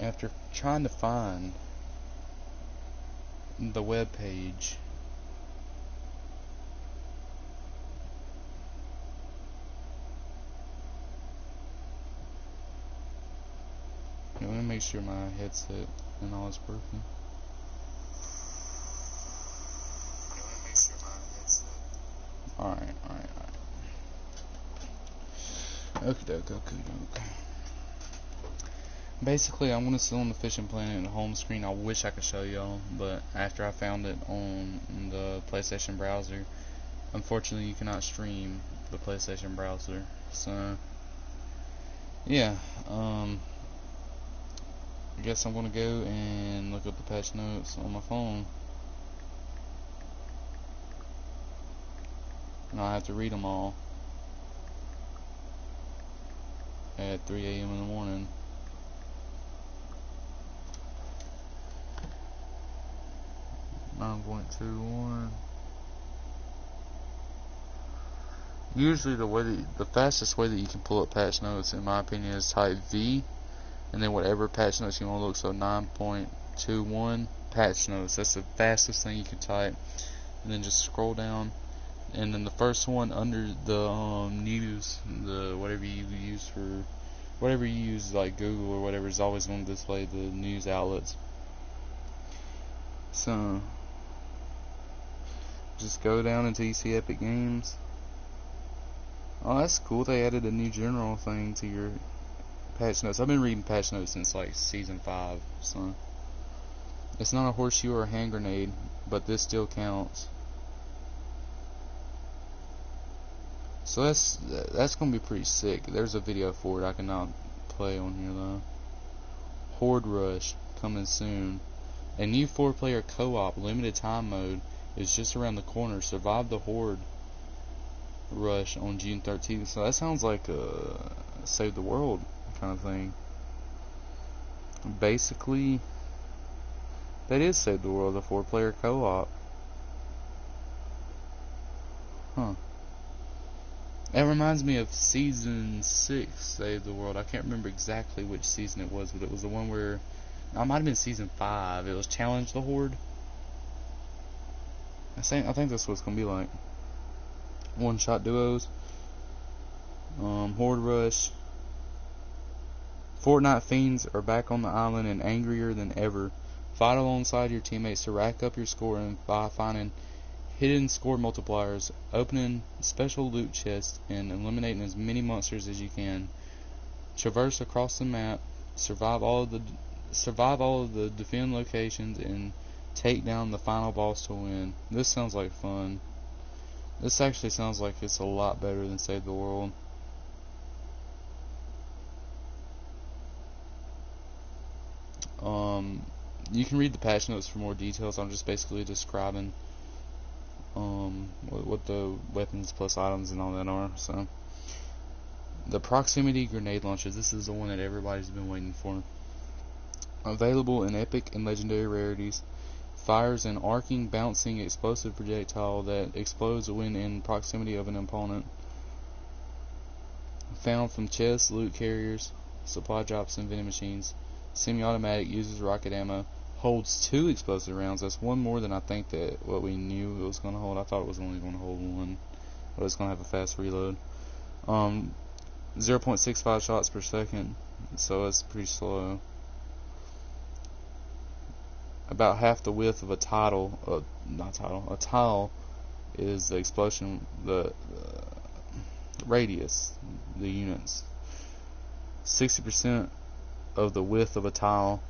after trying to find the web page, let me make sure my headset and all is working. Alright. Okay. Basically, I'm gonna still on the Fishing Planet and home screen. I wish I could show y'all, but after I found it on the PlayStation browser, unfortunately, you cannot stream the PlayStation browser. So, yeah, I guess I'm gonna go and look up the patch notes on my phone. And I have to read them all at 3 a.m. in the morning. 9.21. Usually the fastest way that you can pull up patch notes, in my opinion, is type V, and then whatever patch notes you want to look. So 9.21 patch notes. That's the fastest thing you can type. And then just scroll down, and then the first one under the news, the whatever you use like Google or whatever, is always going to display the news outlets. So just go down until you see Epic Games. Oh, that's cool. They added a new general thing to your patch notes. I've been reading patch notes since like season 5. So it's not a horseshoe or a hand grenade, but this still counts. So that's gonna be pretty sick. There's a video for it. I cannot play on here though. Horde Rush coming soon. A new 4-player co-op limited time mode is just around the corner. Survive the Horde Rush on June 13th. So that sounds like a Save the World kind of thing. Basically, that is Save the World, a 4-player co-op. Huh. That reminds me of season 6, Save the World. I can't remember exactly which season it was, but it was the one where, no, it might have been season 5. It was Challenge the Horde. I think that's what it's gonna be like. One-shot duos. Horde Rush. Fortnite fiends are back on the island and angrier than ever. Fight alongside your teammates to rack up your score and by finding hidden score multipliers, opening special loot chests, and eliminating as many monsters as you can. Traverse across the map, survive all of the defend locations, and take down the final boss to win. This sounds like fun. This actually sounds like it's a lot better than Save the World. You can read the patch notes for more details. I'm just basically describing what the weapons plus items and all that are. So the proximity grenade launcher, this is the one that everybody's been waiting for. Available in epic and legendary rarities. Fires an arcing, bouncing, explosive projectile that explodes when in proximity of an opponent. Found from chests, loot carriers, supply drops, and vending machines. Semi-automatic, uses rocket ammo. Holds 2 explosive rounds. That's one more than I think that what we knew it was going to hold. I thought it was only going to hold 1, but it's going to have a fast reload. 0.65 shots per second, so it's pretty slow. About half the width of a tile is the explosion, the radius, the units. 60% of the width of a tile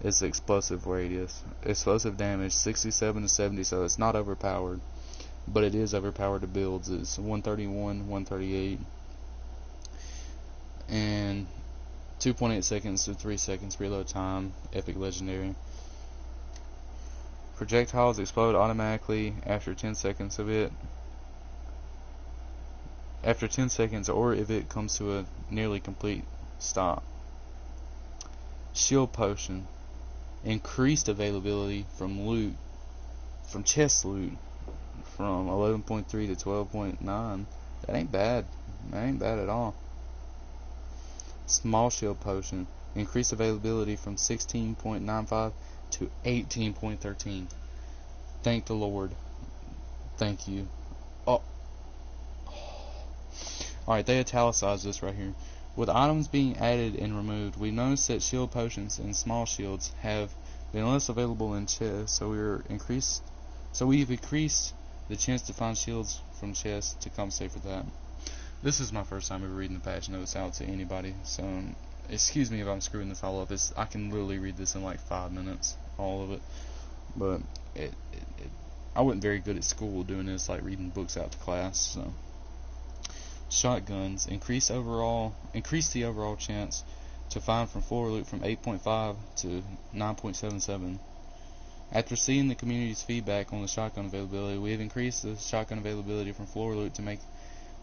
is the explosive radius. Explosive damage 67 to 70, so it's not overpowered, but it is overpowered to builds. It's 131, 138, and 2.8 seconds to 3 seconds reload time. Epic legendary. Projectiles explode automatically after 10 seconds of it. After 10 seconds, or if it comes to a nearly complete stop. Shield potion. Increased availability from loot, from chest loot, from 11.3 to 12.9. That ain't bad. That ain't bad at all. Small shield potion. Increased availability from 16.95 to 18.13. Thank the Lord. Thank you. Oh. Alright, they italicized this right here. With items being added and removed, we noticed that shield potions and small shields have been less available in chests, so we've increased the chance to find shields from chests to compensate for that. This is my first time ever reading the patch notes out to anybody, so excuse me if I'm screwing this all up. I can literally read this in like 5 minutes, all of it. But I wasn't very good at school doing this, like reading books out to class. So shotguns increase the overall chance to find from floor loot from 8.5 to 9.77. After seeing the community's feedback on the shotgun availability, we have increased the shotgun availability from floor loot to make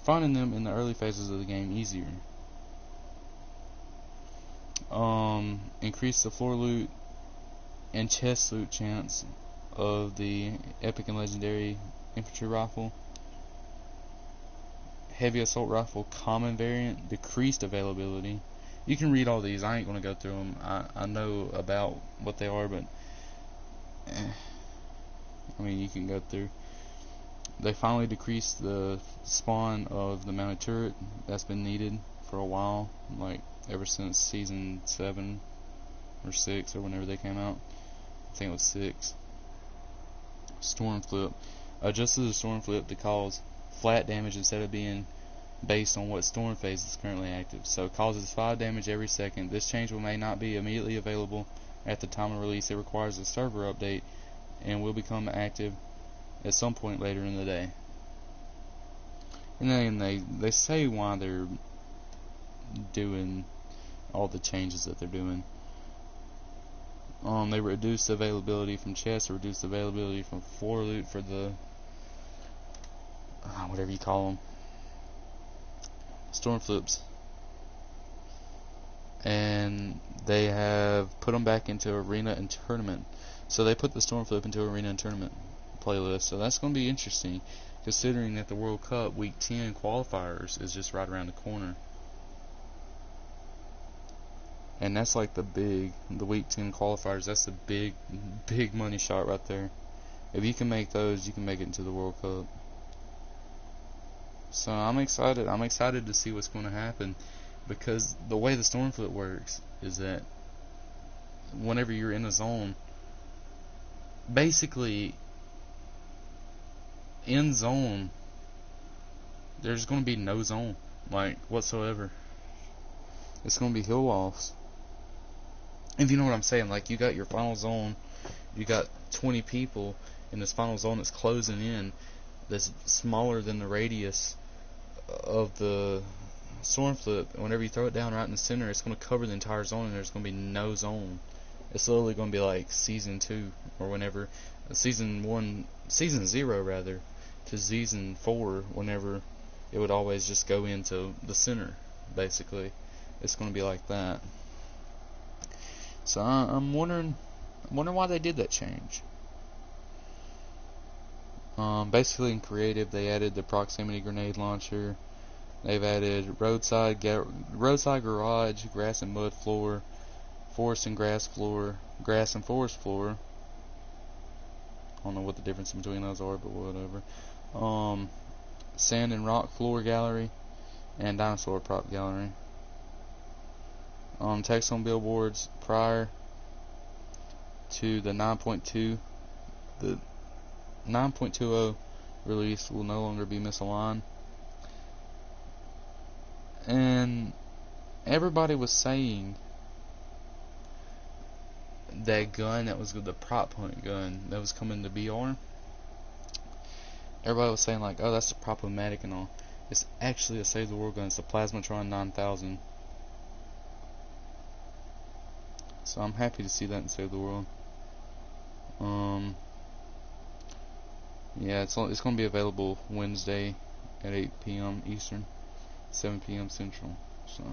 finding them in the early phases of the game easier. Increase the floor loot and chest loot chance of the epic and legendary infantry rifle. Heavy assault rifle common variant, decreased availability. You can read all these. I ain't gonna go through them. I know about what they are, but I mean, you can go through. They finally decreased the spawn of the mounted turret. That's been needed for a while, like ever since season 7 or 6 or whenever they came out. I think it was 6. Storm flip. Adjusted the storm flip to cause flat damage instead of being based on what storm phase is currently active. So it causes 5 damage every second. This change may not be immediately available at the time of release. It requires a server update and will become active at some point later in the day. And then they say why they're doing all the changes that they're doing. They reduced availability from chests, reduced availability from floor loot for the whatever you call them, storm flips, and they have put them back into arena and tournament. So they put the storm flip into arena and tournament playlist. So that's going to be interesting, considering that the World Cup Week 10 qualifiers is just right around the corner. And that's like the Week 10 qualifiers, that's the big money shot right there. If you can make those, you can make it into the World Cup. So I'm excited. I'm excited to see what's going to happen, because the way the storm flip works is that whenever you're in a zone, basically in zone, there's going to be no zone, like, whatsoever. It's going to be hill walls. If you know what I'm saying, like, you got your final zone, you got 20 people in this final zone that's closing in, that's smaller than the radius of the storm flip. Whenever you throw it down right in the center, it's going to cover the entire zone, and there's going to be no zone. It's literally going to be like season 2 or whenever, season 0 rather, to season 4, whenever it would always just go into the center. Basically, it's going to be like that. So I'm wondering why they did that change. Basically in creative, they added the proximity grenade launcher. They've added roadside garage, grass and mud floor, forest and grass floor, grass and forest floor. I don't know what the difference between those are, but whatever. Sand and rock floor gallery, and dinosaur prop gallery. Text on billboards prior to the 9.2, the 9.20 release will no longer be misaligned. And everybody was saying that gun that was the prop hunt gun that was coming to BR, everybody was saying like, oh, that's the Prop-O-Matic and all. It's actually a Save the World gun. It's the Plasmatron 9000. So I'm happy to see that in Save the World. Yeah, it's going to be available Wednesday at 8 p.m. Eastern, 7 p.m. Central. So,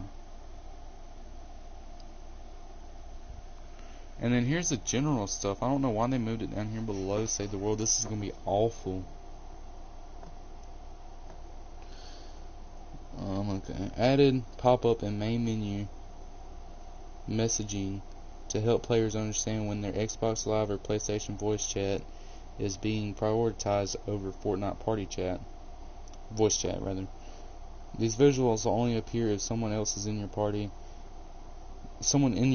and then here's the general stuff. I don't know why they moved it down here below Save the World. This is going to be awful. Okay. Added pop-up in main menu messaging to help players understand when their Xbox Live or PlayStation voice chat is being prioritized over Fortnite party chat. Voice chat, rather. These visuals will only appear if someone in your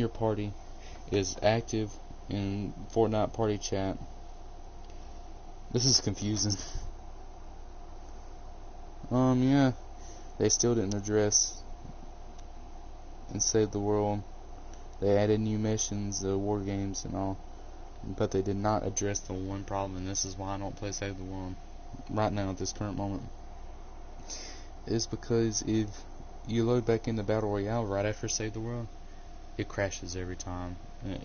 party is active in Fortnite party chat. This is confusing. Yeah. They still didn't address and save the world. They added new missions, the war games and all, but they did not address the one problem, and this is why I don't play Save the World right now at this current moment. Is because if you load back into Battle Royale right after Save the World, it crashes every time.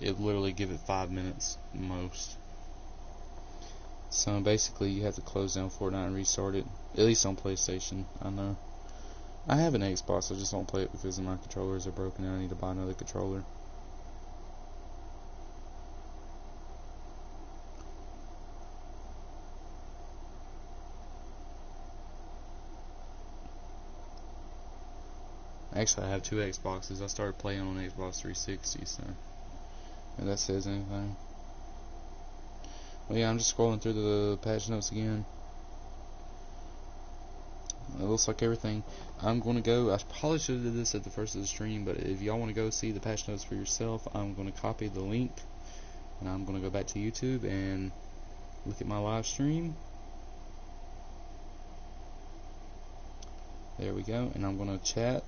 It literally give it 5 minutes most. So basically you have to close down Fortnite and restart it, at least on PlayStation. I know. I have an Xbox, I just don't play it because my controllers are broken and I need to buy another controller. Actually, I have 2 Xboxes. I started playing on Xbox 360, so if that says anything. Well, yeah, I'm just scrolling through the patch notes again. It looks like everything. I'm going to go. I probably should have did this at the first of the stream, but if y'all want to go see the patch notes for yourself, I'm going to copy the link, and I'm going to go back to YouTube and look at my live stream. There we go, and I'm going to chat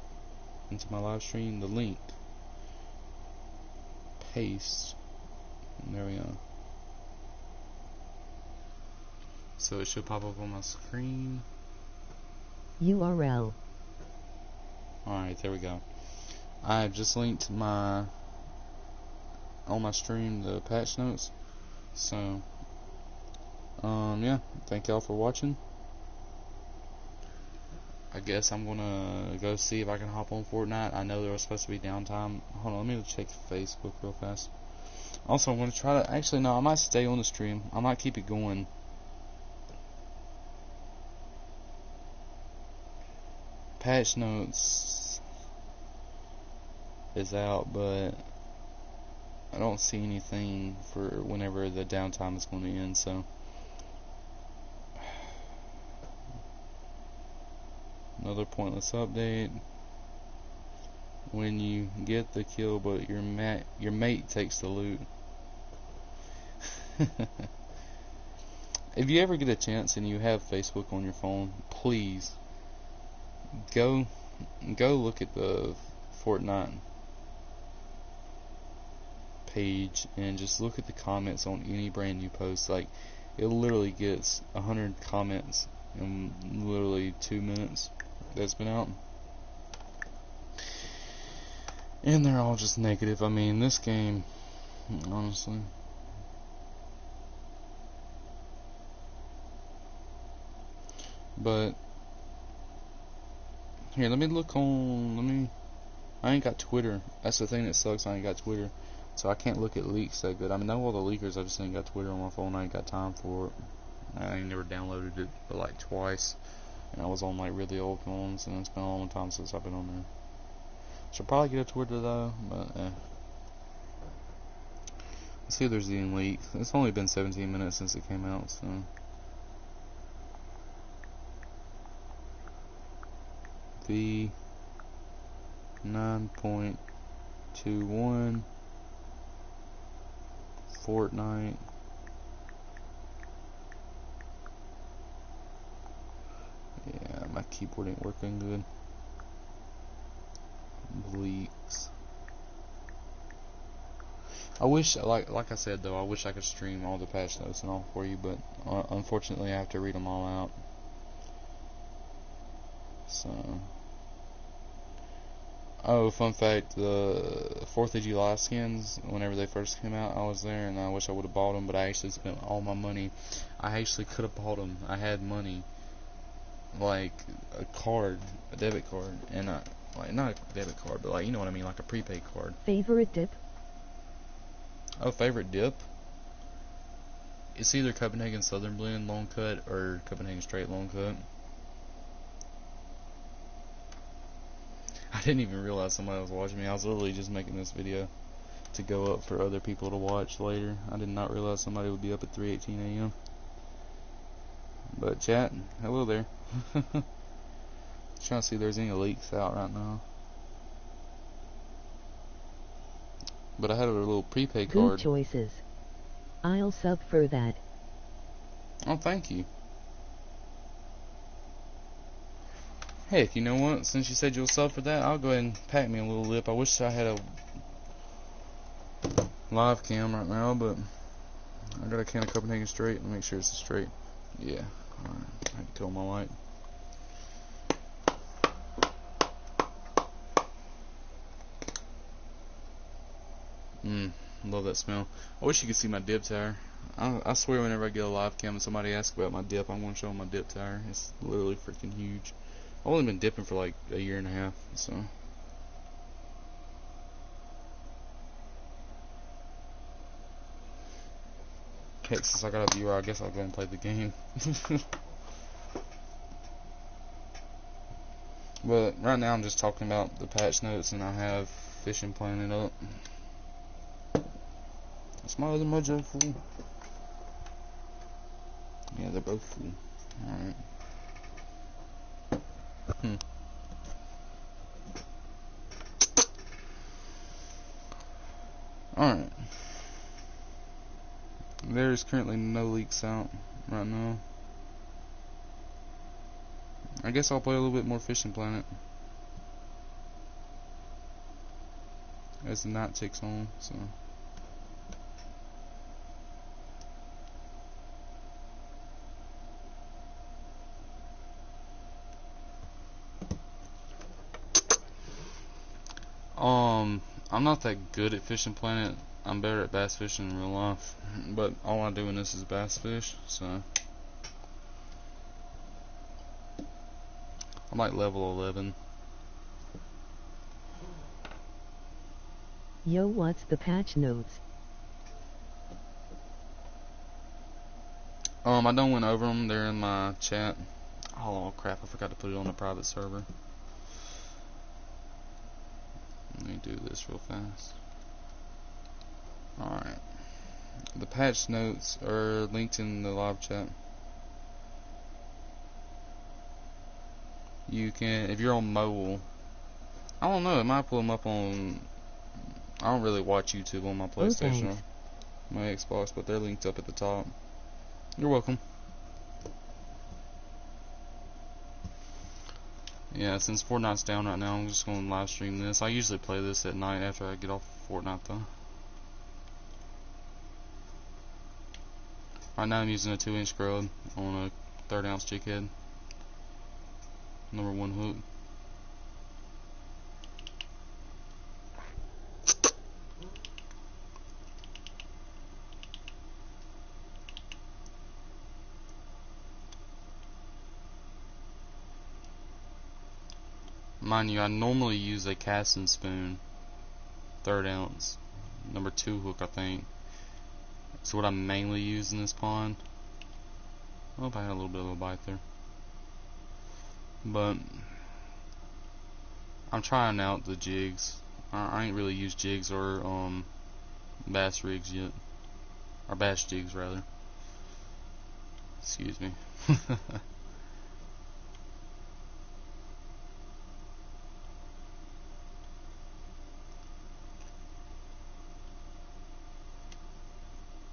into my live stream the link. Paste. And there we go. So it should pop up on my screen. URL. Alright, there we go. I have just linked on my stream the patch notes. So, yeah, thank y'all for watching. I guess I'm gonna go see if I can hop on Fortnite. I know there was supposed to be downtime. Hold on, let me check Facebook real fast. Also, I'm gonna try to, actually no, I might stay on the stream. I might keep it going. Patch notes is out, but I don't see anything for whenever the downtime is going to end, so another pointless update. When you get the kill but your mate takes the loot. If you ever get a chance and you have Facebook on your phone, please go look at the Fortnite page and just look at the comments on any brand new post. Like, it literally gets 100 comments in literally 2 minutes that's been out, and they're all just negative. I mean, this game, honestly, but here, let me I ain't got Twitter. That's the thing that sucks. I ain't got Twitter, so I can't look at leaks that good. I mean, know all the leakers. I just ain't got Twitter on my phone. I ain't got time for it. I ain't never downloaded it but like twice, and I was on like really old phones, and it's been a long time since I've been on there. Should probably get a Twitter though, but let's see if there's any leaks. It's only been 17 minutes since it came out, so. V 9.21 Fortnite. Yeah, my keyboard ain't working good. Leaks. I wish, like I said though, I wish I could stream all the patch notes and all for you, but unfortunately I have to read them all out. So, oh, fun fact, the 4th of July skins, whenever they first came out, I was there, and I wish I would have bought them, but I actually spent all my money. I actually could have bought them. I had money, like a card, a debit card, and like, not a debit card, but like, you know what I mean, like a prepaid card. Favorite dip? Oh, favorite dip? It's either Copenhagen Southern Blend long cut or Copenhagen Straight long cut. I didn't even realize somebody was watching me. I was literally just making this video to go up for other people to watch later. I did not realize somebody would be up at 3:18 a.m. But chat, hello there. Trying to see if there's any leaks out right now. But I had a little prepaid card. Good choices. I'll sub for that. Oh, thank you. Heck, you know what? Since you said you'll sub for that, I'll go ahead and pack me a little lip. I wish I had a live cam right now, but I got a can of Copenhagen straight. Let me make sure it's straight. Yeah. Alright. I had to kill my light. Love that smell. I wish you could see my dip tire. I swear whenever I get a live cam and somebody asks about my dip, I'm going to show them my dip tire. It's literally freaking huge. I've only been dipping for like a year and a half, so. Heck, since I got a viewer, I guess I'll go ahead and play the game. But right now I'm just talking about the patch notes, and I have Fishing Planet up. Is my other mojo full? Yeah, they're both full. Alright. Alright. There's currently no leaks out right now. I guess I'll play a little bit more Fishing Planet as the night ticks on, so. I'm not that good at Fishing Planet. I'm better at bass fishing in real life, but all I do in this is bass fish, so. I'm like level 11. Yo, what's the patch notes? I don't went over them. They're in my chat. Oh crap! I forgot to put it on the private server. Let me do this real fast. Alright. The patch notes are linked in the live chat. You can, if you're on mobile, I don't know, it might pull them up on, I don't really watch YouTube on my PlayStation or my Xbox, but they're linked up at the top. You're welcome. Yeah, since Fortnite's down right now, I'm just going to live stream this. I usually play this at night after I get off Fortnite though. Right now I'm using a 2-inch grub on a 3/8 jig head. Number 1 hook. Mind you, I normally use a casting spoon, 3/8, number 2 hook, I think. It's what I mainly use in this pond. I hope I had a little bit of a bite there. But I'm trying out the jigs. I ain't really used jigs or bass rigs yet. Or bass jigs rather. Excuse me.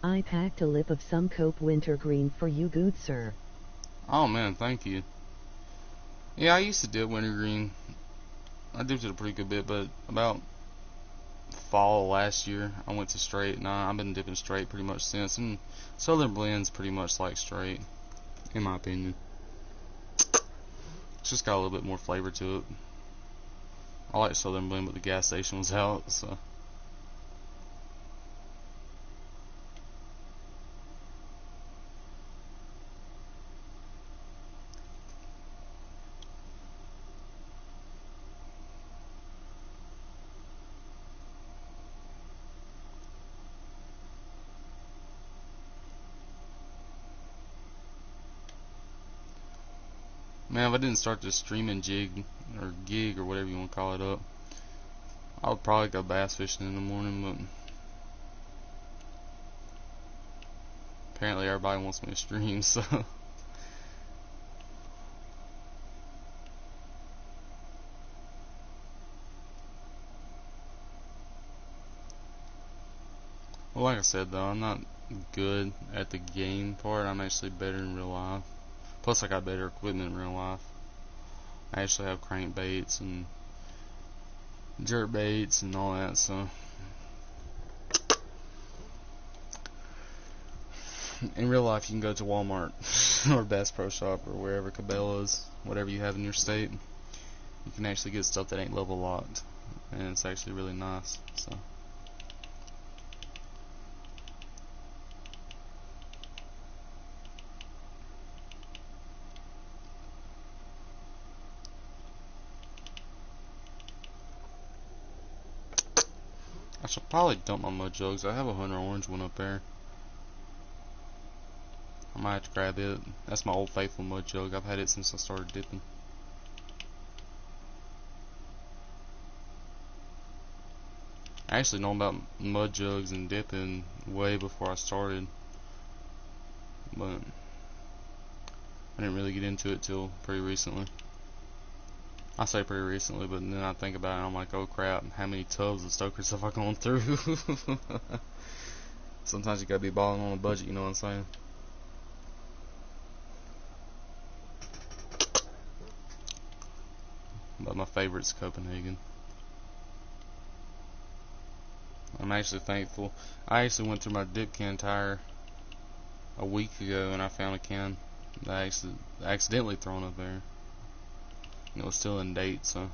I packed a lip of some Cope wintergreen for you, good sir. Oh man, thank you. Yeah, I used to dip wintergreen. I dipped it a pretty good bit, but about fall last year I went to straight, and I've been dipping straight pretty much since. And Southern Blend's pretty much like straight, in my opinion. It's just got a little bit more flavor to it. I like Southern Blend, but the gas station was out, so. Man, if I didn't start this streaming jig or gig or whatever you want to call it up. I would probably go bass fishing in the morning, but apparently everybody wants me to stream, so well, like I said though, I'm not good at the game part. I'm actually better in real life. Plus I got better equipment in real life. I actually have crankbaits and jerk baits and all that, so in real life you can go to Walmart or Bass Pro Shop or wherever, Cabela's, whatever you have in your state. You can actually get stuff that ain't level locked, and it's actually really nice. So I should probably dump my mud jugs. I have a Hunter Orange one up there. I might have to grab it. That's my old faithful mud jug. I've had it since I started dipping. I actually know about mud jugs and dipping way before I started, but I didn't really get into it till pretty recently. I say pretty recently, but then I think about it and I'm like, oh crap, how many tubs of stokers have I gone through? Sometimes you gotta be balling on a budget, you know what I'm saying? But my favorite's Copenhagen. I'm actually thankful. I actually went through my dip can tire a week ago and I found a can that I accidentally thrown up there. And it was still in date, so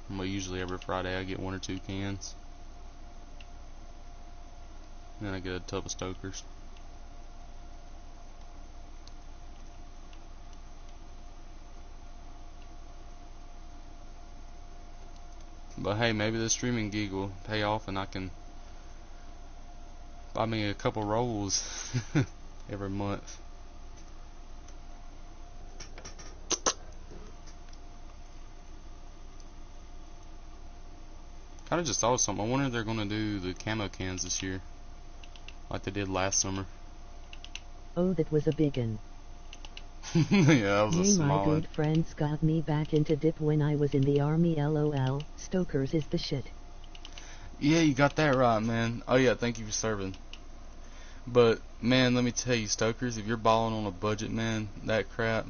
but usually every Friday I get 1 or 2 cans. And then I get a tub of stokers. But hey, maybe the streaming gig will pay off and I can buy me a couple rolls every month. Kinda just thought of something. I wonder if they're gonna do the camo cans this year, like they did last summer. Oh, that was a biggin. Yeah, that was a Hey, small my one. good friends got me back into dip when I was in the army, lol. Stokers is the shit. Yeah, you got that right, man. Oh yeah, thank you for serving. But man, let me tell you, stokers, if you're balling on a budget, man, that crap,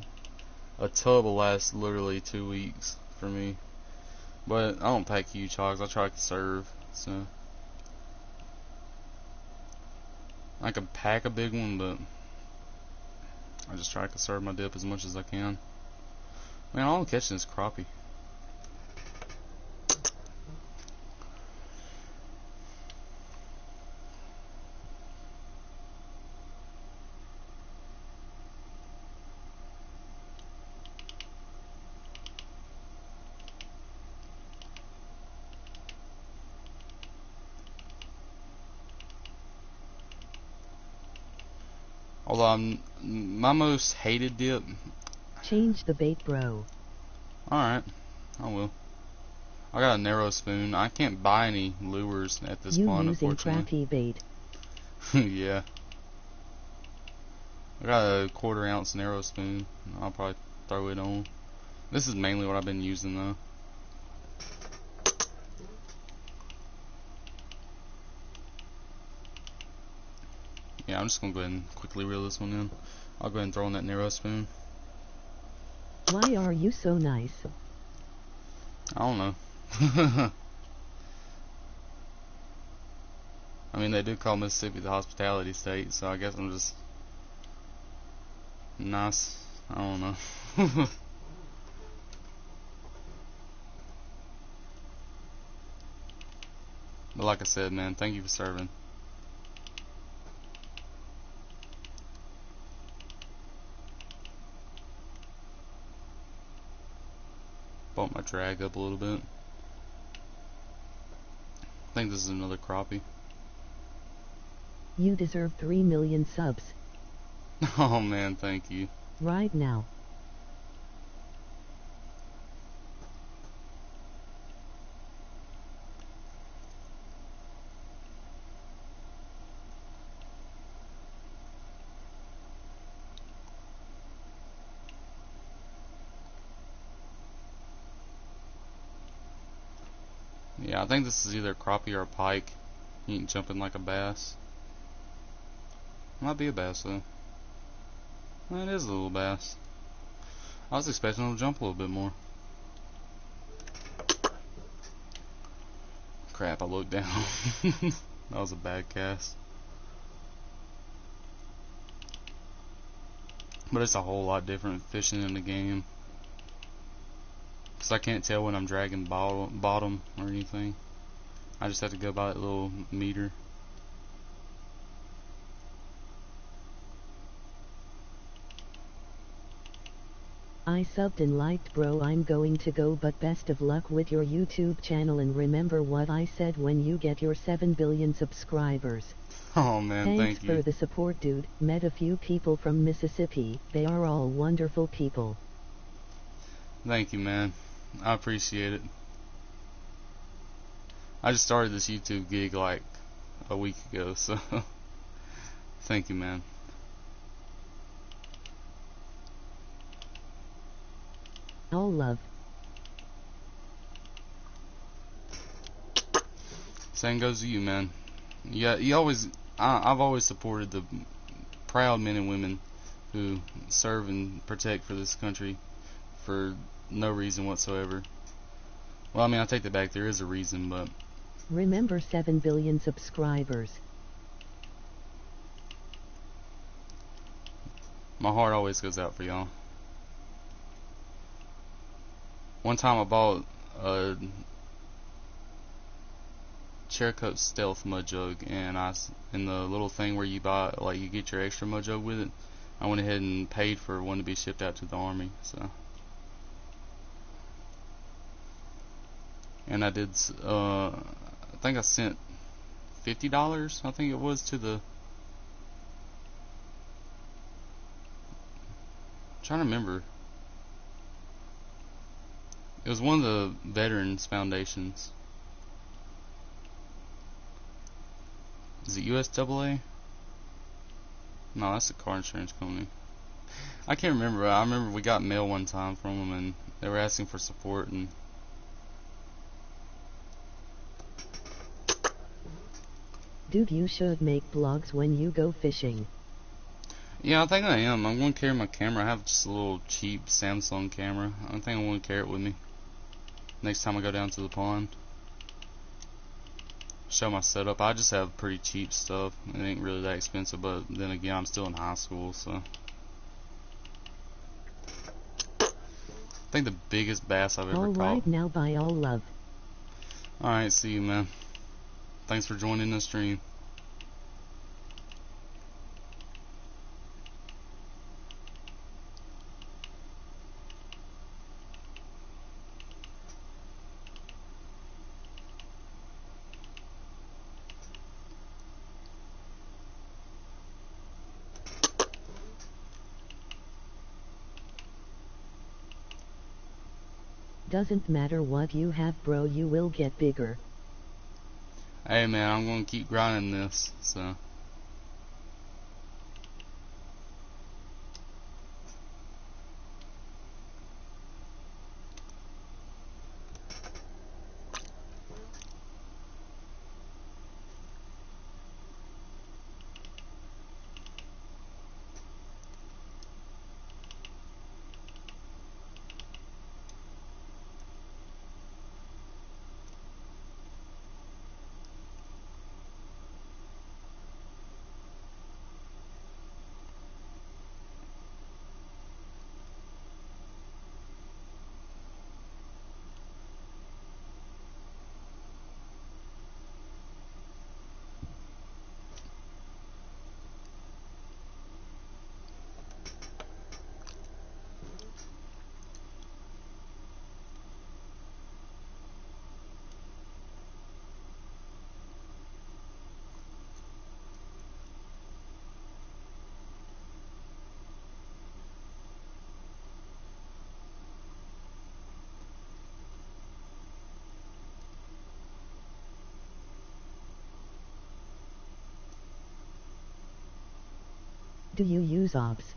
a tub will last literally 2 weeks for me. But I don't pack huge hogs. I try to conserve, so I can pack a big one, but I just try to conserve my dip as much as I can. Man, all I'm catching is crappie. Although my most hated dip. Change the bait, bro. Alright, I will. I got a narrow spoon. I can't buy any lures at this You pond, using unfortunately. crappy bait. Yeah. I got a 1/4 ounce narrow spoon. I'll probably throw it on. This is mainly what I've been using though. Yeah, I'm just gonna go ahead and quickly reel this one in. I'll go ahead and throw in that narrow spoon. Why are you so nice? I don't know. I mean, they do call Mississippi the hospitality state, so I guess I'm just nice. I don't know. But like I said, man, thank you for serving. Bump my drag up a little bit. I think this is another crappie. You deserve 3 million subs. Oh man, thank you. Right now. Yeah, I think this is either a crappie or a pike. You can jump in like a bass. Might be a bass though. Well, it is a little bass. I was expecting him to jump a little bit more. Crap, I looked down. That was a bad cast. But it's a whole lot different fishing in the game. Because I can't tell when I'm dragging bottom or anything. I just have to go by that little meter. I subbed and liked, bro. I'm going to go, but best of luck with your YouTube channel, and remember what I said when you get your 7 billion subscribers. Oh man, Thanks thank you. for the support, dude. Met a few people from Mississippi. They are all wonderful people. Thank you, man. I appreciate it. I just started this YouTube gig like a week ago, so thank you, man. All love. Same goes to you, man. Yeah, I've always supported the proud men and women who serve and protect for this country for no reason whatsoever. Well, I mean, I take that back. There is a reason, but Remember 7 billion subscribers. my heart always goes out for y'all. One time I bought a Chercoat Stealth mud jug, and in the little thing where you buy, like you get your extra mud jug with it, I went ahead and paid for one to be shipped out to the army. So, and I did. I think I sent $50. I think it was to the. I'm trying to remember. It was one of the Veterans Foundations. Is it USAA? No, that's a car insurance company. I can't remember. I remember we got mail one time from them, and they were asking for support, and Dude, you should make vlogs when you go fishing. yeah, I think I am. I'm going to carry my camera. I have just a little cheap Samsung camera. I think I want to carry it with me next time I go down to the pond. Show my setup. I just have pretty cheap stuff. It ain't really that expensive, but then again, I'm still in high school, so. I think the biggest bass I've ever caught. Alright, now bye, all love. Alright, see you, man. Thanks for joining the stream. Doesn't matter what you have, bro, you will get bigger. Hey, man, I'm going to keep grinding this, so. Do you use OBS?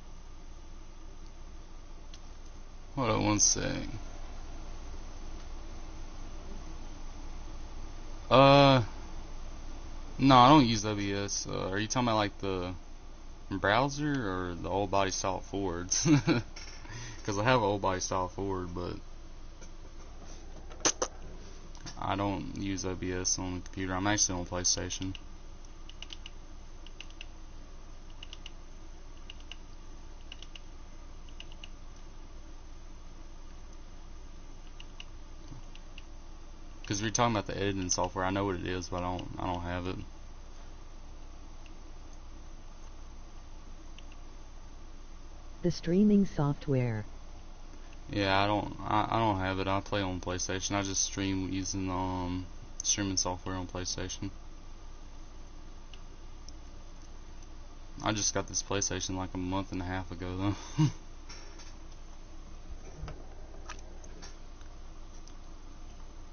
Hold on one sec. No, I don't use OBS. Are you talking about like the browser or the old body style forwards? Because I have an old body style forward, but I don't use OBS on the computer. I'm actually on PlayStation. Because we're talking about the editing software. I know what it is, but I don't have it. The streaming software. Yeah, I don't have it. I play on PlayStation. I just stream using streaming software on PlayStation. I just got this PlayStation like a month and a half ago though.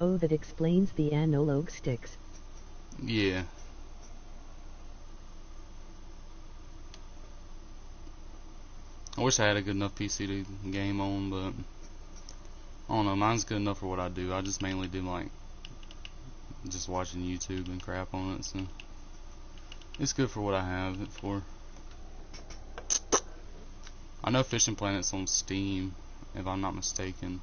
Oh, that explains the analog sticks. Yeah. I wish I had a good enough PC to game on, but I don't know. Mine's good enough for what I do. I just mainly do like just watching YouTube and crap on it, so it's good for what I have it for. I know Fishing Planet's on Steam, if I'm not mistaken.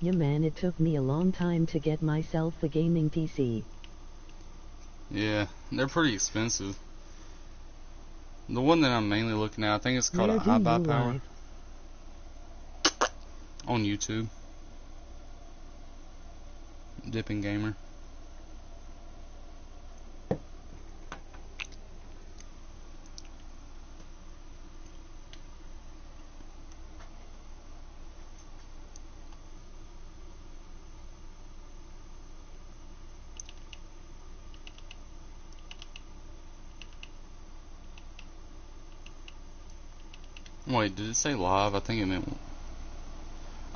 Yeah man, it took me a long time to get myself a gaming PC. Yeah, they're pretty expensive. The one that I'm mainly looking at, I think it's called Where an do you iBuyPower live? on YouTube. Dipping Gamer. Wait, did it say live? I think it meant.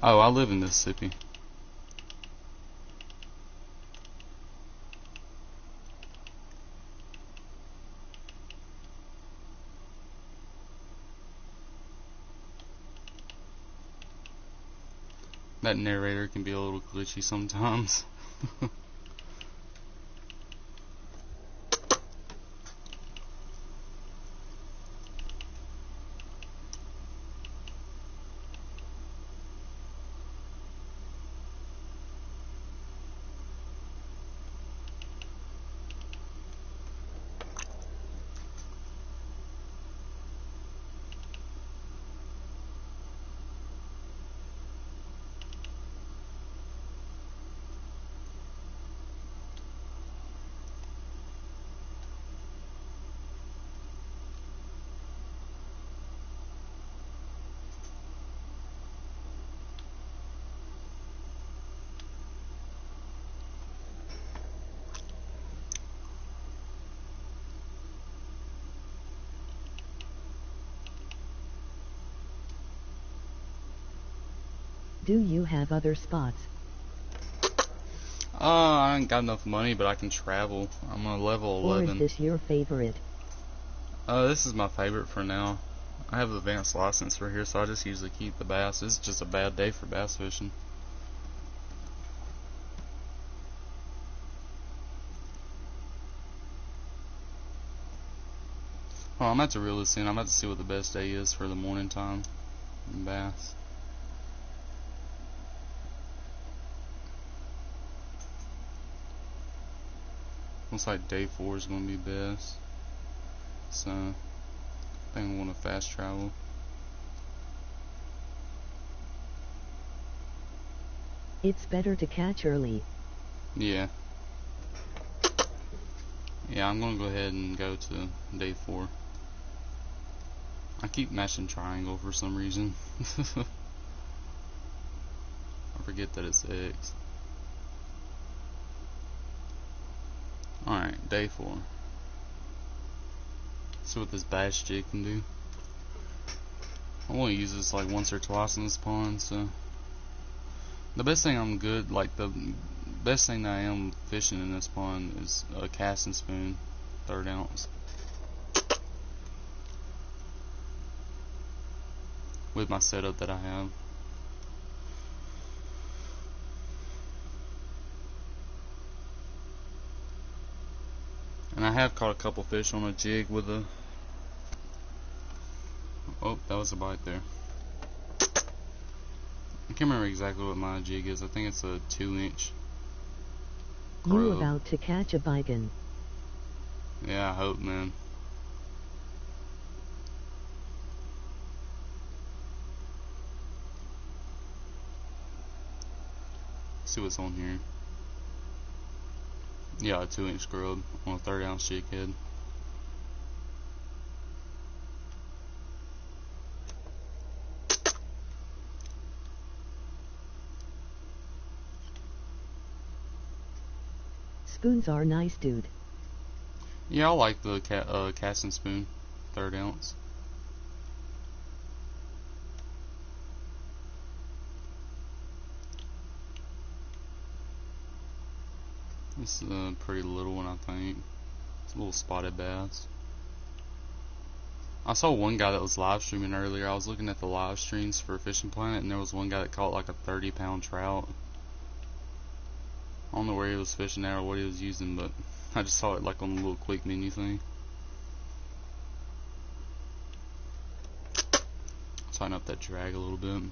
Oh, I live in Mississippi. That narrator can be a little glitchy sometimes. Do you have other spots? I ain't got enough money, but I can travel. I'm a level Or is 11. this your favorite? This is my favorite for now. I have the advanced license for here, so I just usually keep the bass. It's just a bad day for bass fishing. Oh, I'm about to reel this in. I'm about to see what the best day is for the morning time in bass. Looks like day 4 is going to be best. So, I think I want to fast travel. It's better to catch early. Yeah. Yeah, I'm going to go ahead and go to day 4. I keep mashing triangle for some reason. I forget that it's X. Alright, day 4. See what this bash jig can do. I only use this like once or twice in this pond, so the best thing I'm good, like the best thing that I am fishing in this pond is a casting spoon, 1/3 ounce, with my setup that I have. And I have caught a couple fish on a jig with a, oh, that was a bite there. I can't remember exactly what my jig is. I think it's a 2-inch. You about to catch a bigon. Yeah, I hope, man. See what's on here. Yeah, a 2-inch grub on a 1/3 ounce jig head. Spoons are nice, dude. Yeah, I like the casting spoon, 1/3 ounce. This is a pretty little one, I think. It's a little spotted bass. I saw one guy that was live streaming earlier. I was looking at the live streams for Fishing Planet, and there was one guy that caught like a 30-pound trout. I don't know where he was fishing at or what he was using, but I just saw it like on the little quick menu thing. Tighten up that drag a little bit.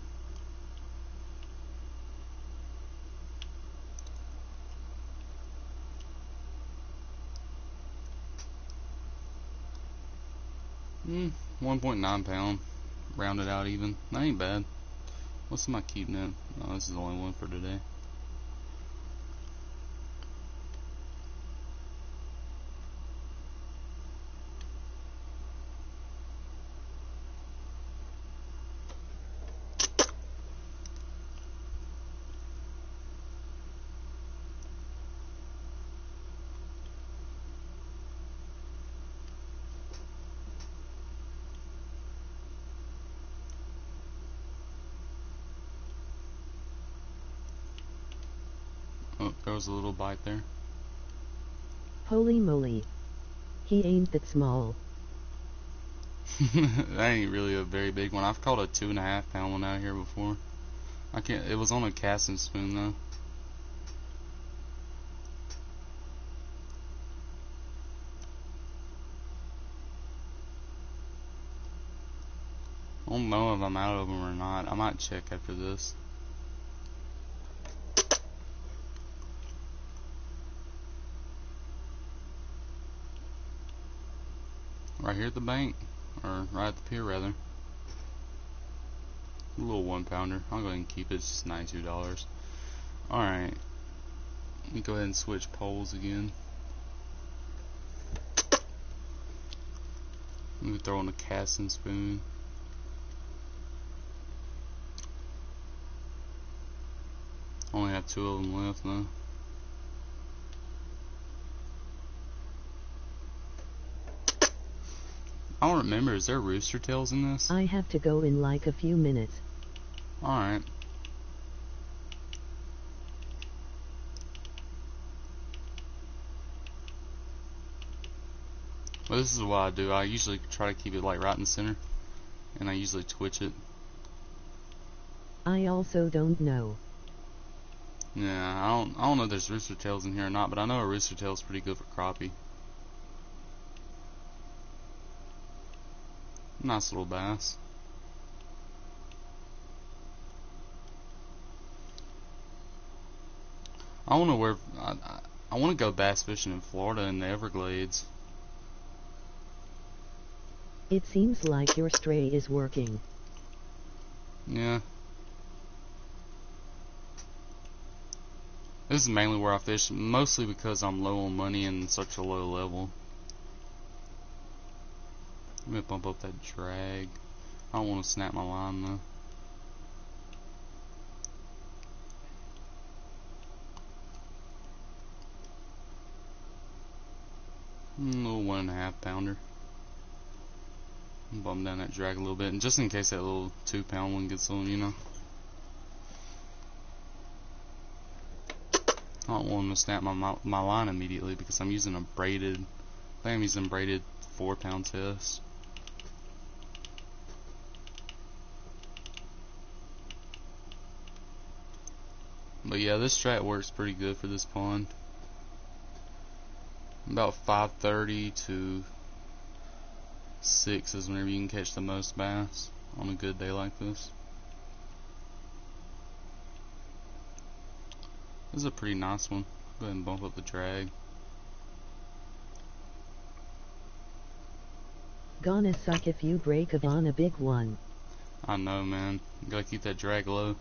Hmm, 1.9 pound. Rounded out even. That ain't bad. What's my keep net? No, this is the only one for today. Oh, there was a little bite there. Holy moly. He ain't that small. That ain't really a very big one. I've caught a 2.5 pound one out here before. I can't. It was on a casting spoon though. I don't know if I'm out of them or not. I might check after this. Right here at the bank, or right at the pier rather. A little 1-pounder. I'll go ahead and keep it. It's just $92. Alright. Let me go ahead and switch poles again. Let me throw in a casting spoon. Only have 2 of them left though. I don't remember. Is there rooster tails in this? I have to go in like a few minutes. Alright. Well, this is what I do. I usually try to keep it like right in the center, and I usually twitch it. I also don't know. Yeah, I don't know if there's rooster tails in here or not, but I know a rooster tail is pretty good for crappie. Nice little bass. I want to where I want to go bass fishing in Florida in the Everglades. It seems like your stray is working. Yeah. This is mainly where I fish, mostly because I'm low on money and such a low level. I'm gonna bump up that drag. I don't want to snap my line though. A little 1.5 pounder. Bump down that drag a little bit, and just in case that little 2-pound one gets on, you know. I don't want to snap my line immediately because I'm using a braided. I think I'm using braided 4-pound test. But yeah, this strat works pretty good for this pond. About 5:30 to 6 is whenever you can catch the most bass on a good day like this. This is a pretty nice one. Go ahead and bump up the drag. Gonna suck if you break on a big one. I know, man. You gotta keep that drag low.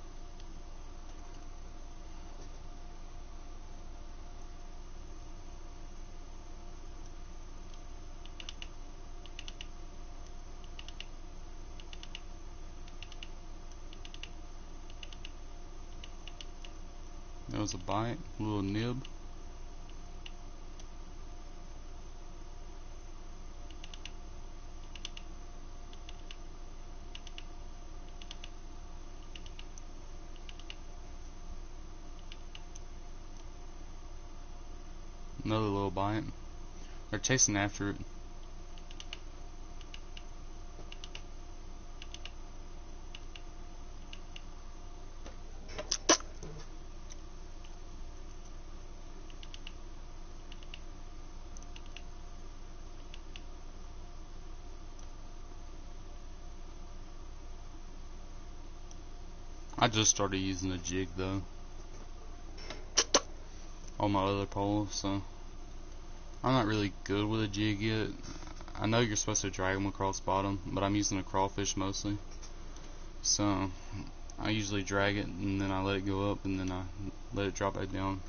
There was a bite, a little nib. Another little bite. They're chasing after it. I just started using a jig though on my other pole, so I'm not really good with a jig yet. I know you're supposed to drag them across bottom, but I'm using a crawfish mostly, so I usually drag it and then I let it go up and then I let it drop back down.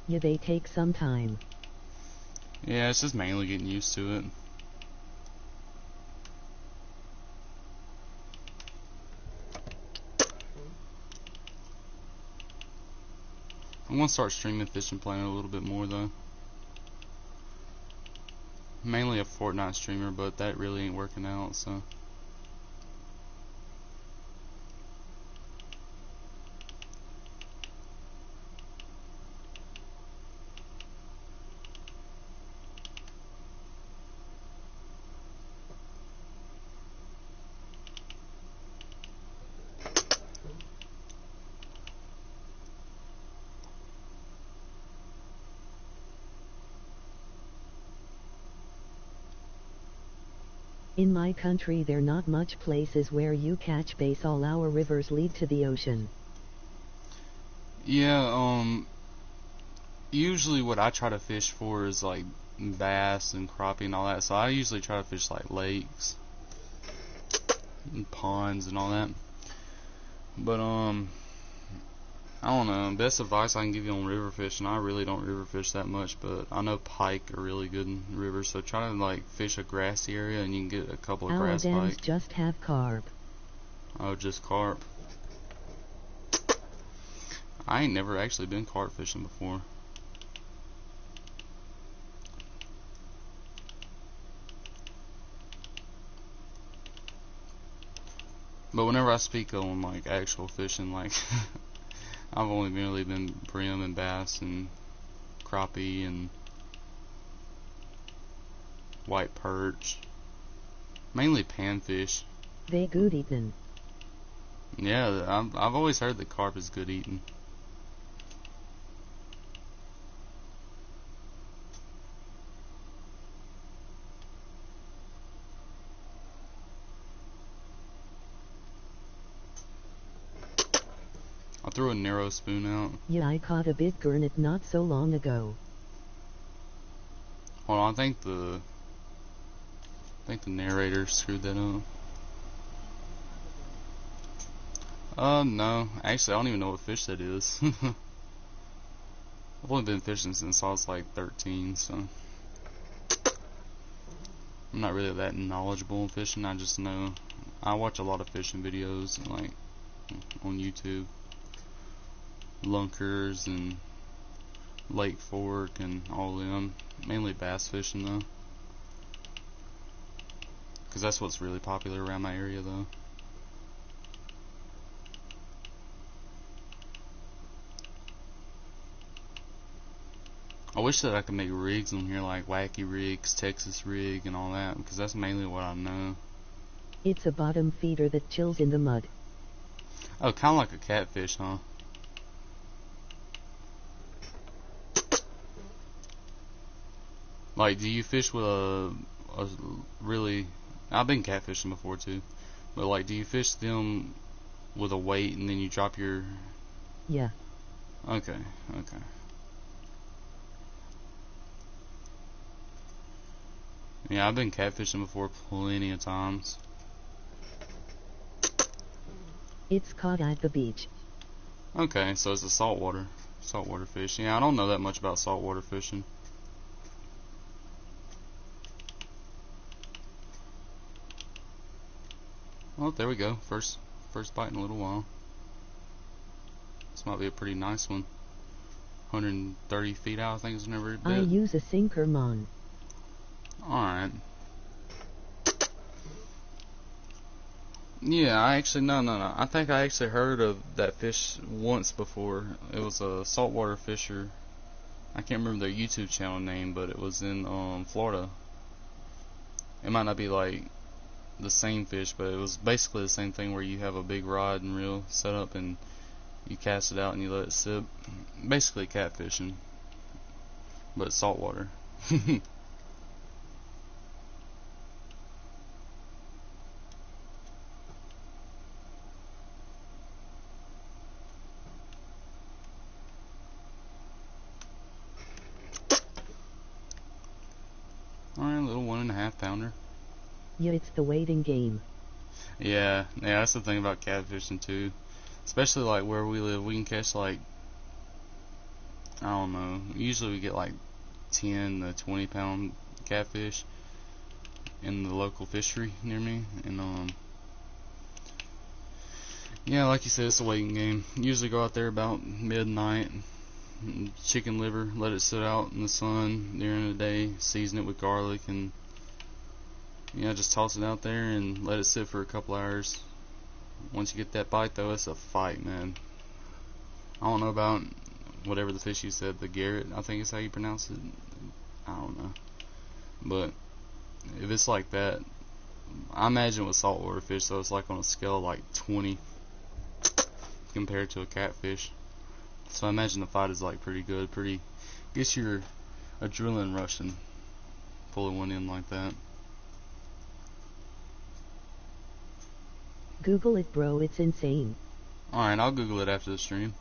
Yeah, they take some time. Yeah, it's just mainly getting used to it. I'm gonna start streaming fishing playing a little bit more though. Mainly a Fortnite streamer, but that really ain't working out, so. In my country there not much places where you catch bass. All our rivers lead to the ocean. Yeah, usually what I try to fish for is like bass and crappie and all that, so I usually try to fish like lakes and ponds and all that. But I don't know, best advice I can give you on river fishing, I really don't river fish that much, but I know pike are really good in rivers, so try to like fish a grassy area and you can get a couple of Our grass dams pike. just have carp. Oh, just carp. I ain't never actually been carp fishing before. But whenever I speak on like actual fishing, like I've only really been brim and bass and crappie and white perch, mainly panfish. They good eatin'. Yeah, I've always heard that carp is good eating. I threw a narrow spoon out. Yeah, I caught a big gurnet not so long ago. Hold on, I think the narrator screwed that up. No. Actually, I don't even know what fish that is. I've only been fishing since I was like 13, so I'm not really that knowledgeable in fishing. I just know I watch a lot of fishing videos, like on YouTube, lunkers and Lake Fork and all them. Mainly bass fishing though, because that's what's really popular around my area though. I wish that I could make rigs on here, like wacky rigs, Texas rig, and all that, because that's mainly what I know. It's a bottom feeder that chills in the mud. Oh, kind of like a catfish, huh? Like, do you fish with a really... I've been catfishing before too, but like, do you fish them with a weight and then you drop your... Yeah. Okay, okay. Yeah, I've been catfishing before plenty of times. It's caught at the beach. Okay, so it's a saltwater fish. Yeah, I don't know that much about saltwater fishing. Well, there we go. First bite in a little while. This might be a pretty nice one. 130 feet out, I think is never bit. I use a sinker mon. Alright. Yeah, I actually, no. I think I actually heard of that fish once before. It was a saltwater fisher. I can't remember their YouTube channel name, but it was in Florida. It might not be like the same fish, but it was basically the same thing where you have a big rod and reel set up and you cast it out and you let it sit. Basically catfishing, but saltwater. Alright, little 1.5 pounder. Yeah, it's the waiting game. Yeah, that's the thing about catfishing too. Especially like where we live, we can catch like, I don't know, usually we get like 10 to 20 pound catfish in the local fishery near me. And yeah, like you said, it's a waiting game. Usually go out there about midnight, chicken liver, let it sit out in the sun during the day, season it with garlic, and yeah, just toss it out there and let it sit for a couple hours. Once you get that bite though, it's a fight, man. I don't know about whatever the fish you said, the Garrett, I think is how you pronounce it. I don't know. But if it's like that, I imagine with saltwater fish though, it's like on a scale of like 20 compared to a catfish. So I imagine the fight is like pretty good, gets your adrenaline rushing, pulling one in like that. Google it, bro, it's insane. Alright, I'll Google it after the stream.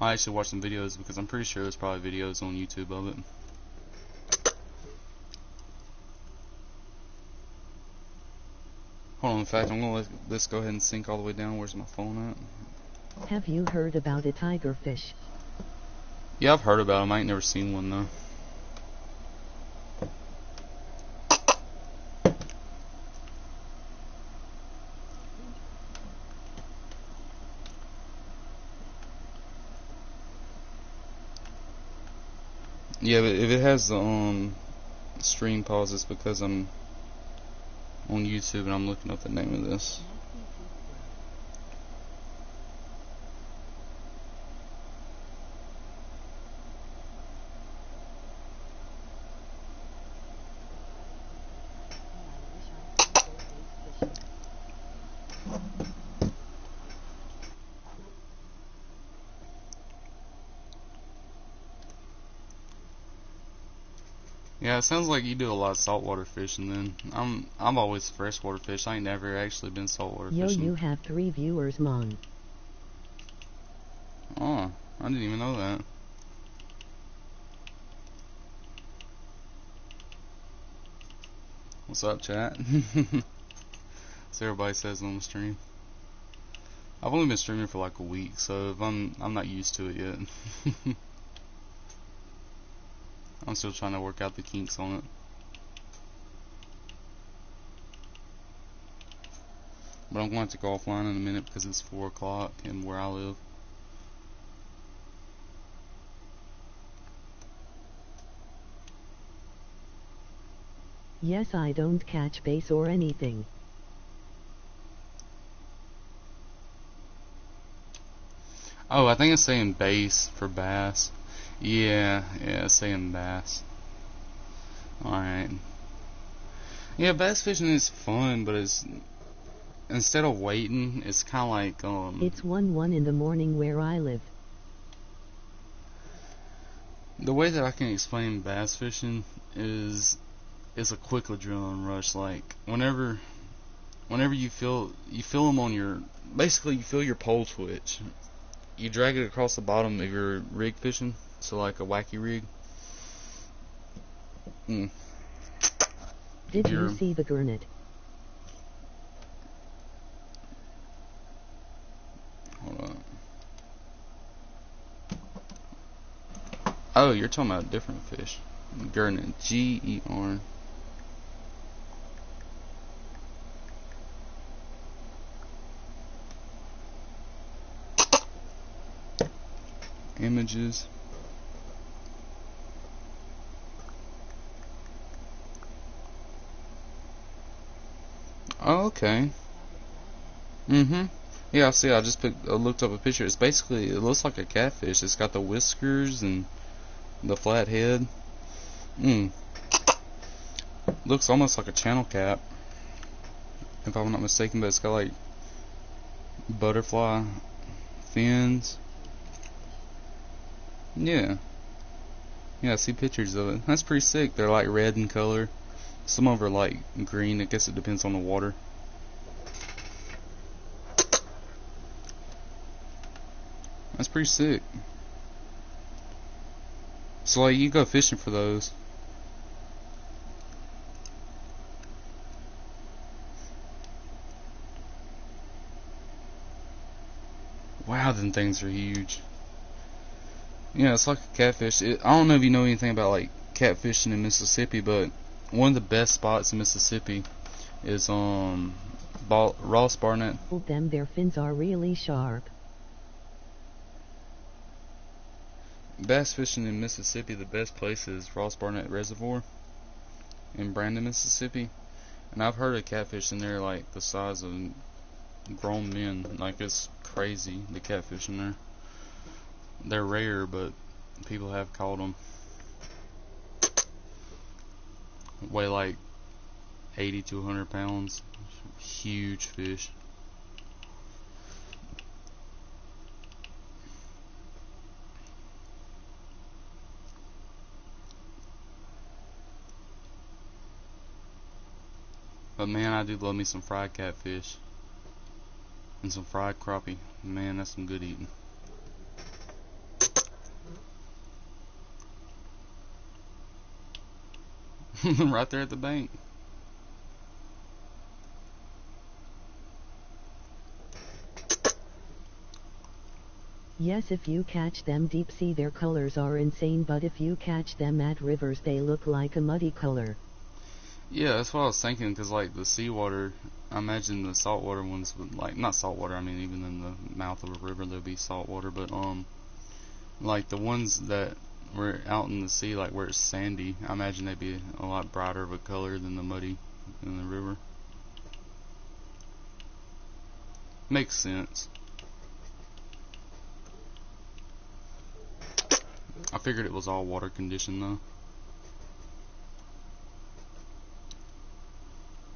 I'll actually watch some videos because I'm pretty sure there's probably videos on YouTube of it. Hold on, in fact, I'm gonna let this go ahead and sink all the way down. Where's my phone at? Have you heard about a tigerfish? Yeah, I've heard about them. I ain't never seen one though. Yeah, but if it has the stream pause, it's because I'm on YouTube and I'm looking up the name of this. Yeah, it sounds like you do a lot of saltwater fishing then. I'm always freshwater fish. I ain't never actually been saltwater Yo, fishing. you have 3 viewers, mon. Oh, I didn't even know that. What's up, chat? So everybody says on the stream. I've only been streaming for like a week, so if I'm not used to it yet. I'm still trying to work out the kinks on it. But I'm going to go offline in a minute because it's 4 o'clock and where I live. Yes, I don't catch bass or anything. Oh, I think it's saying bass for bass. Yeah, it's saying bass. Alright. Yeah, bass fishing is fun, but it's instead of waiting, it's kind of like It's 1:01 in the morning where I live. The way that I can explain bass fishing is it's a quick adrenaline rush. Like whenever you feel them on your, basically you feel your pole twitch. You drag it across the bottom of your rig fishing, so like a wacky rig. Did you see the gurnet? Hold on. Oh, you're talking about a different fish. Gurnet. G-E-R. Images. Oh, okay. Yeah, I see. I just looked up a picture. It's basically, it looks like a catfish. It's got the whiskers and the flat head. Looks almost like a channel cat, if I'm not mistaken, but it's got like butterfly fins. Yeah, I see pictures of it. That's pretty sick. They're like red in color. Some of them are like green. I guess it depends on the water. That's pretty sick. So like, you go fishing for those. Wow, them things are huge. Yeah, it's like a catfish. I don't know if you know anything about like catfishing in Mississippi, but one of the best spots in Mississippi is Ross Barnett. Them, their fins are really sharp. Bass fishing in Mississippi, the best place is Ross Barnett Reservoir in Brandon, Mississippi. And I've heard of catfish in there like the size of grown men. Like, it's crazy, the catfish in there. They're rare, but people have caught them. Weigh like 80 to 100 pounds. Huge fish. But man, I do love me some fried catfish. And some fried crappie. Man, that's some good eating. Right there at the bank. Yes, if you catch them deep sea their colors are insane, but if you catch them at rivers they look like a muddy color. Yeah, that's what I was thinking, because like the seawater, I imagine the saltwater ones would, like, not saltwater, I mean even in the mouth of a river there'll be saltwater, but like the ones that were out in the sea, like where it's sandy, I imagine they'd be a lot brighter of a color than the muddy in the river. Makes sense. I figured it was all water conditioned though.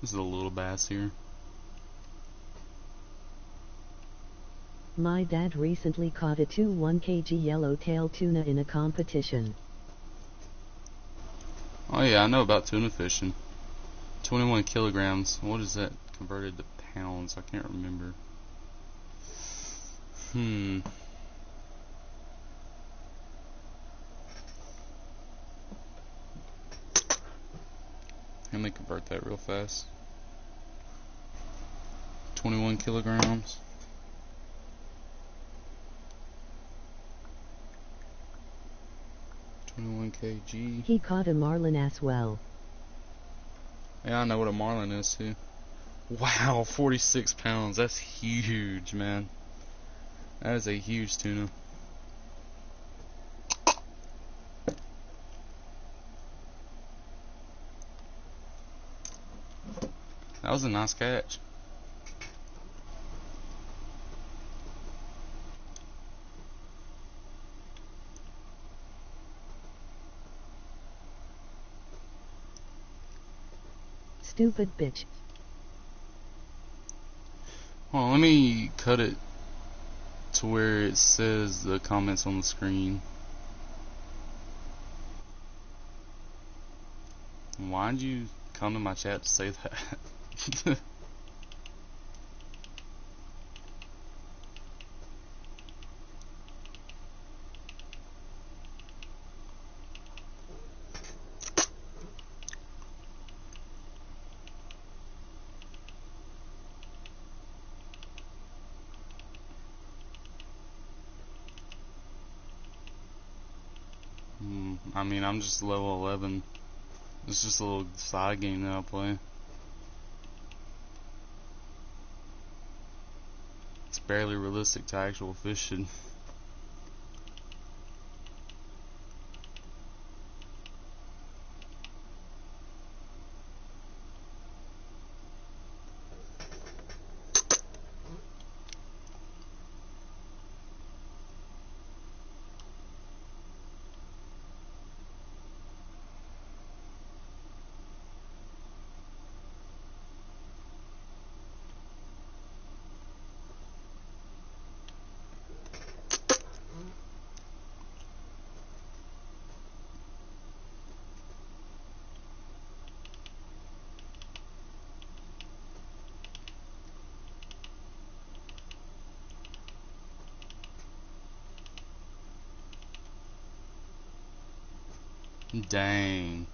This is a little bass here. My dad recently caught a 1 kg yellowtail tuna in a competition. Oh yeah, I know about tuna fishing. 21 kilograms. What is that converted to pounds? I can't remember. Let me convert that real fast. 21 kilograms. 1kg. He caught a marlin as well. Yeah, I know what a marlin is too. Wow, 46 pounds. That's huge, man. That is a huge tuna. That was a nice catch. Stupid bitch. Hold on, let me cut it to where it says the comments on the screen. Why'd you come to my chat to say that? I mean, I'm just level 11. It's just a little side game that I play. It's barely realistic to actual fishing. Dang.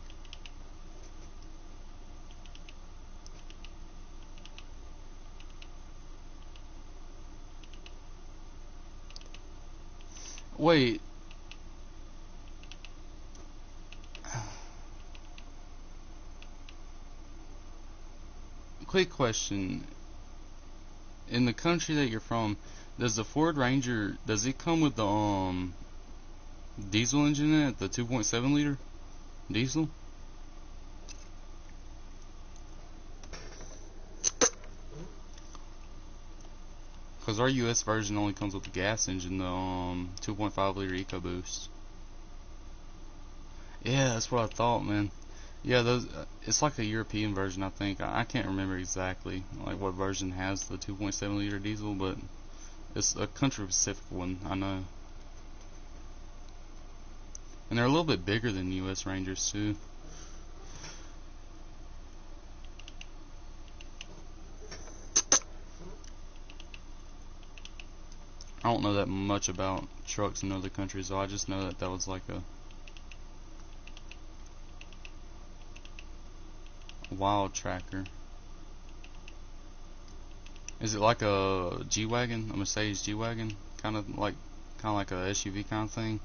Wait. Quick question. In the country that you're from, does the Ford Ranger, does it come with the diesel engine in it, the 2.7 liter diesel? Because our US version only comes with the gas engine, the 2.5 liter EcoBoost. Yeah, that's what I thought, man. Yeah, those. It's like a European version, I think. I can't remember exactly like what version has the 2.7 liter diesel, but it's a country-specific one, I know. And they're a little bit bigger than US Rangers too. I don't know that much about trucks in other countries, so I just know that that was like a wild tracker. Is it like a G-Wagon, a Mercedes G-Wagon, kind of like a SUV kind of thing?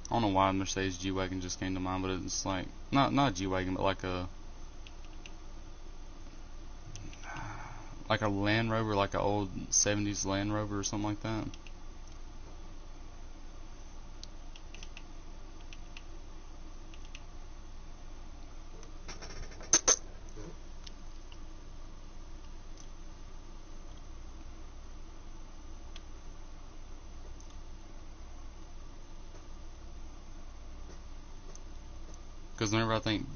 I don't know why Mercedes G-Wagon just came to mind, but it's like not a G-Wagon, but like a Land Rover, like an old 70s Land Rover or something like that. Because whenever I think,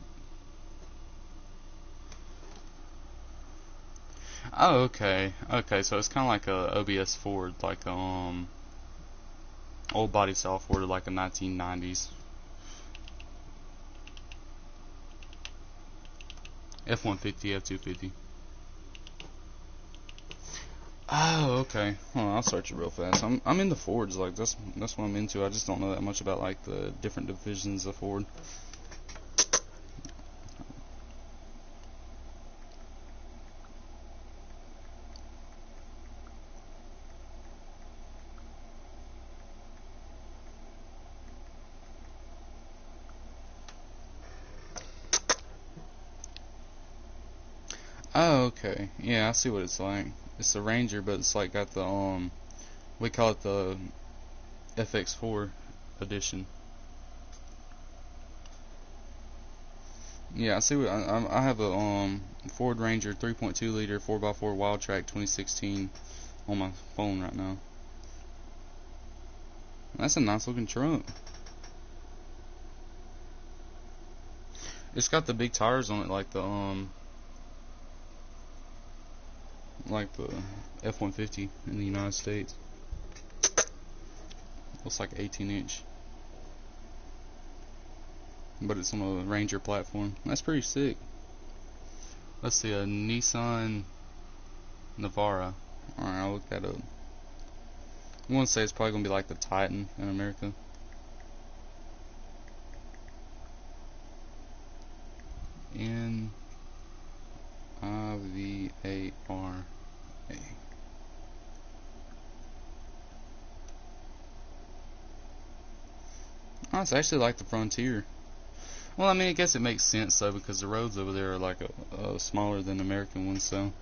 oh, okay, so it's kind of like a OBS Ford, like old body style Ford, like a 1990s F-150, F-250. Oh, okay. Hold on, I'll search it real fast. I'm into Fords, like that's what I'm into. I just don't know that much about like the different divisions of Ford. Oh, okay. Yeah, I see what it's like. It's a Ranger, but it's like got the we call it the FX4 edition. Yeah, I see what I have a Ford Ranger 3.2 liter 4x4 Wildtrak 2016 on my phone right now. That's a nice looking truck. It's got the big tires on it, like the F-150 in the United States. Looks like 18-inch, but it's on a Ranger platform. That's pretty sick. Let's see, a Nissan Navara. Alright, I'll look that up. I want to say it's probably gonna be like the Titan in America. Nivara. Oh, it's actually like the Frontier. Well, I mean, I guess it makes sense though, because the roads over there are like smaller than American ones, so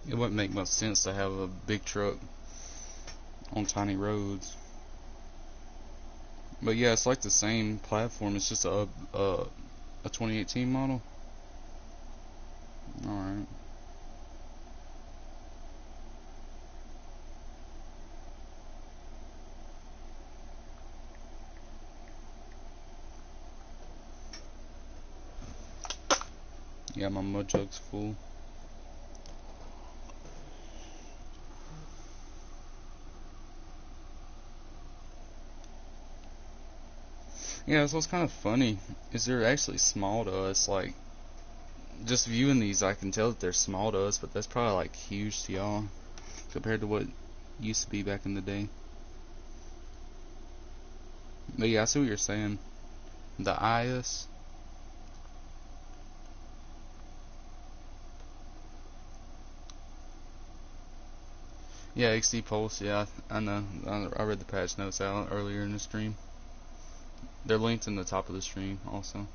it wouldn't make much sense to have a big truck on tiny roads. But yeah, it's like the same platform. It's just a 2018 model. All right. Yeah, my mud jug's full. Yeah, so what's kind of funny is they're actually small to us. Like, just viewing these, I can tell that they're small to us, but that's probably like huge to y'all compared to what used to be back in the day. But yeah, I see what you're saying. The IS. Yeah, XD Pulse. Yeah, I know. I read the patch notes out earlier in the stream. They're linked in the top of the stream also.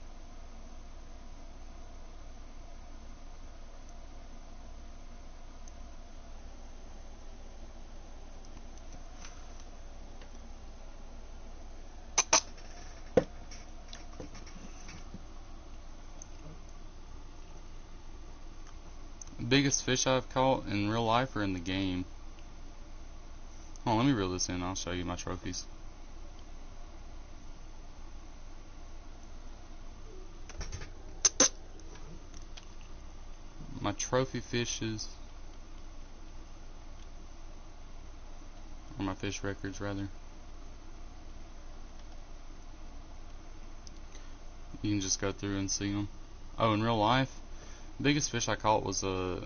Biggest fish I've caught in real life or in the game? Oh, let me reel this in. I'll show you my trophies. My trophy fishes, or my fish records rather. You can just go through and see them. Oh, in real life, biggest fish I caught was a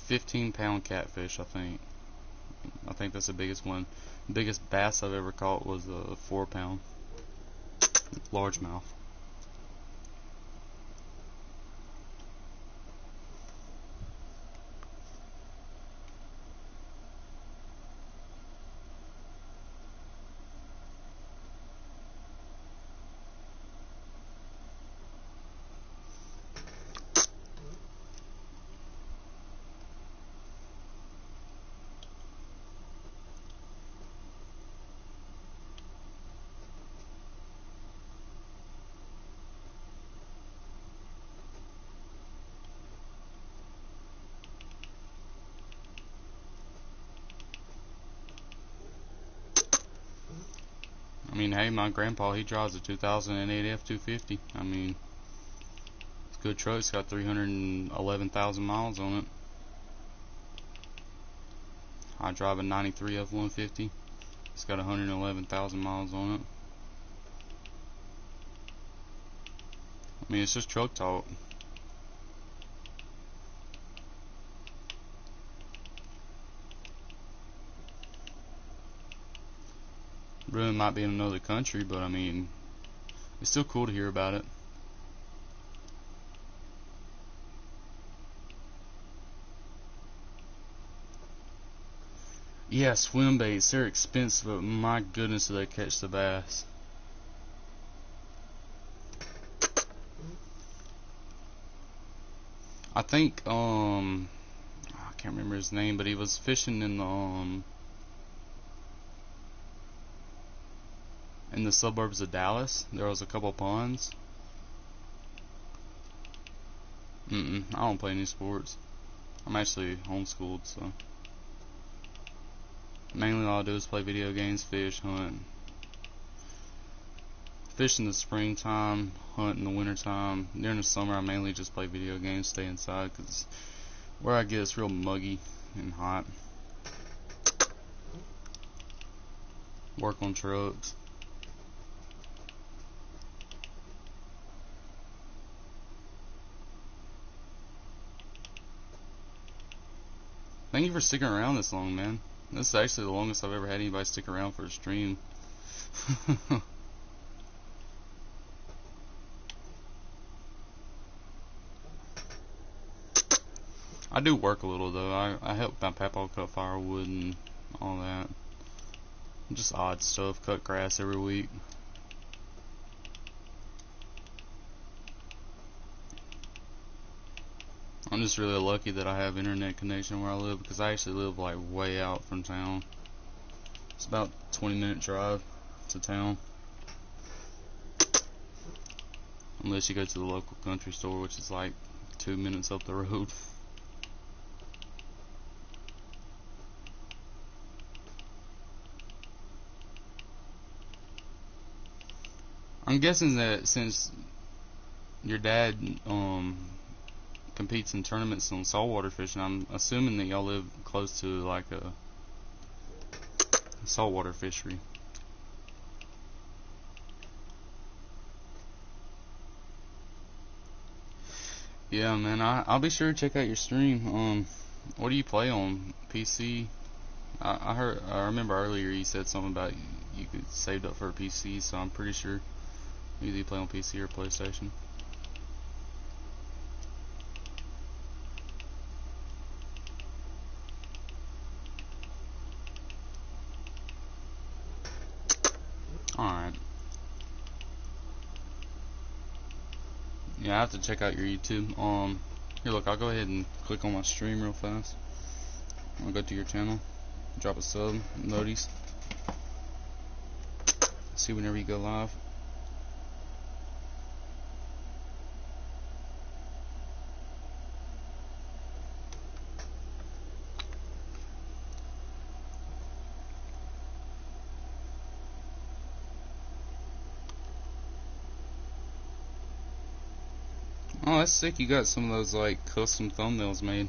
15-pound catfish. I think that's the biggest one. Biggest bass I've ever caught was a 4-pound largemouth. I mean, hey, my grandpa, he drives a 2008 F-250. I mean, it's a good truck. It's got 311,000 miles on it. I drive a 93 F-150. It's got 111,000 miles on it. I mean, it's just truck talk. Really might be in another country, but I mean, it's still cool to hear about it. Yeah, swim baits, they're expensive, but my goodness do they catch the bass. I think I can't remember his name, but he was fishing in the suburbs of Dallas. There was a couple ponds. I don't play any sports. I'm actually homeschooled, so mainly all I do is play video games, fish, hunt. Fish in the springtime, hunt in the wintertime. During the summer, I mainly just play video games, stay inside, because where I get it's real muggy and hot. Work on trucks. Thank you for sticking around this long, man. This is actually the longest I've ever had anybody stick around for a stream. I do work a little though. I help my papa cut firewood and all that. Just odd stuff. Cut grass every week. I'm just really lucky that I have internet connection where I live, because I actually live like way out from town. It's about a 20-minute drive to town. Unless you go to the local country store, which is like 2 minutes up the road. I'm guessing that since your dad competes in tournaments on saltwater fishing, I'm assuming that y'all live close to like a saltwater fishery. Yeah, man, I'll be sure to check out your stream. What do you play on PC? I remember earlier you said something about you could saved up for a PC, so I'm pretty sure you either play on PC or PlayStation. Alright. Yeah, I have to check out your YouTube. Here, look, I'll go ahead and click on my stream real fast. I'll go to your channel, drop a sub, notice, see whenever you go live. Oh, that's sick. You got some of those like custom thumbnails made.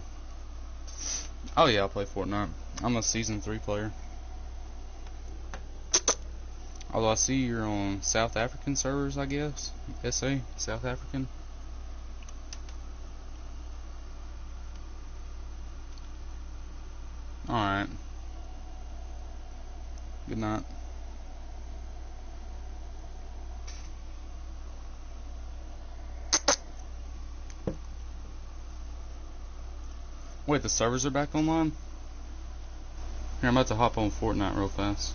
Oh yeah, I play Fortnite. I'm a season 3 player. Although I see you're on South African servers, I guess. SA, South African. Alright. Good night. Wait, the servers are back online? Here, I'm about to hop on Fortnite real fast.